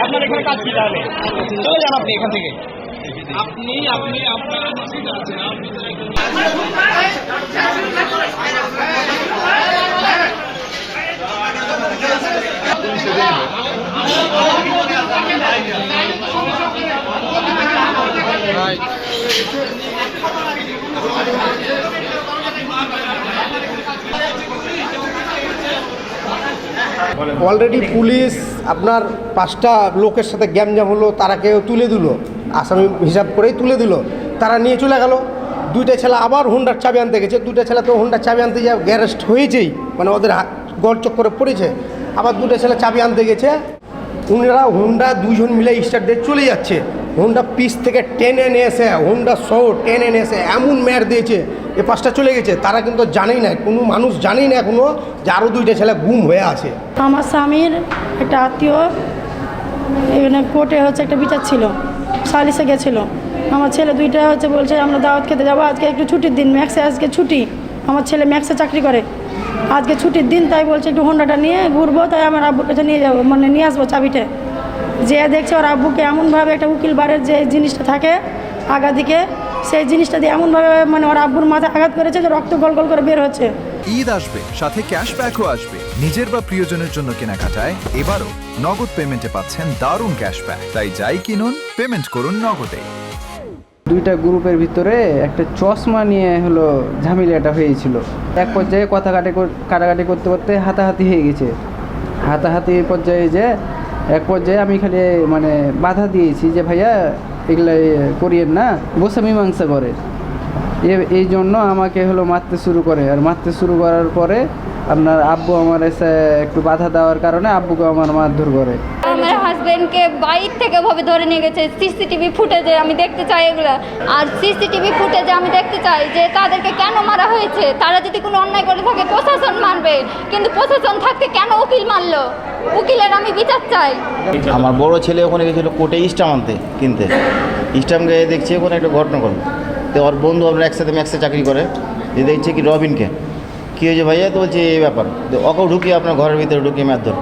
আপনার এখানে কাজ কি তাহলে? চলে যান আপনি এখান থেকে। আপনি আপনার অলরেডি পুলিশ আপনার 5টা লোকের সাথে গ্যামজাম হলো, তারাকেও তুলে দিল, আসামি হিসাব করেই তুলে দিল, তারা নিয়ে চলে গেল। 2টা ছেলে আবার হোন্ডার চাবি আনতে গেছে, 2টা ছেলে তো হোন্ডার চাবি আনতে যা গ্যারেস্ট হয়েছেই, মানে ওদের গড় চক্করে পড়েছে। আবার 2টা ছেলে চাবি আনতে গেছে, ওনারা হোন্ডা 2 জন মিলে স্টার্ট দিয়ে চলে যাচ্ছে। হোন্ডা পিস থেকে টেনে নিয়ে এসে, হোন্ডা সহ টেনে নিয়ে এসে এমন ম্যার দিয়েছে, এ 5টা চলে গেছে। তারা কিন্তু জানেই না, কোনো মানুষ জানেই না এখনও যে আরও 2টা ছেলে গুম হয়ে আছে। আমার স্বামীর একটা আত্মীয় এখানে কোর্টে একটা বিচার ছিল, সালিশে গেছিলো। আমার ছেলে 2টা বলছে আমরা দাওয়াত খেতে যাবো, আজকে একটু ছুটির দিন, ম্যাক্সে আজকে ছুটি, আমার ছেলে ম্যাক্সে চাকরি করে, আজকে ছুটির দিন, তাই বলছে একটু হোন্ডাটা নিয়ে ঘুরবো, তাই আমার আব্বুর কাছে নিয়ে যাবো, মানে নিয়ে আসবো চাবিটা। যে দেখছে ওর আব্বুকে এমনভাবে একটা উকিল বারের যে জিনিসটা থাকে আগা দিকে, সেই জিনিসটা দিয়ে এমনভাবে মানে ওর আব্বুর মাথায় আঘাত করেছে যে রক্ত গল গল করে বের হচ্ছে। ঈদ আসবে, সাথে ক্যাশব্যাকও আসবে। নিজের বা প্রিয়জনের জন্য কেনাকাটায় এবারও নগদ পেমেন্টে পাচ্ছেন দারুণ ক্যাশব্যাক। তাই যাই কিনুন, পেমেন্ট করুন নগদে। 2টা গ্রুপের ভিতরে একটা চশমা নিয়ে ঝামেলাটা হয়েছিল। এক পর্যায়ে কথা কাটাকাটি করতে করতে হাতাহাতি হয়ে গেছে। হাতাহাতির পর্যায়ে এক পর্যায়ে আমি খালি মানে বাধা দিয়েছি যে ভাইয়া এগুলো করিয়েন না, বসে মীমাংসা করে। এই জন্য আমাকে মারতে শুরু করে। আর মারতে শুরু করার পরে আপনার আব্বু আমার এসে একটু বাধা দেওয়ার কারণে আব্বুকে আমার মারধর করে। আমার হাজবেন্ডকে বাইক থেকে ভাবে ধরে নিয়ে গেছে। সিসিটিভি ফুটেজে আমি দেখতে চাই এগুলো, আর সিসিটিভি ফুটেজে আমি দেখতে চাই যে তাদেরকে কেন মারা হয়েছে। তারা যদি কোনো অন্যায় করে থাকে প্রশাসন মারবে, কিন্তু প্রশাসন থাকতে কেন উকিল মারলো? উকিলের আমি বিচার চাই। আমার বড় ছেলে ওখানে গেছিলো কোর্টে স্টাম্প আনতে কিনতে, স্টাম্প গিয়ে দেখছি ওখানে একটা ঘটনা করলো। তো ওর বন্ধু আপনার একসাথে ম্যাক্সে চাকরি করে, যে দেখছে কি রবিনকে, কী হয়েছে ভাইয়া? তো বলছে এই ব্যাপার, ওকেও ঢুকিয়ে আপনার ঘরের ভিতরে ঢুকিয়ে মারধর।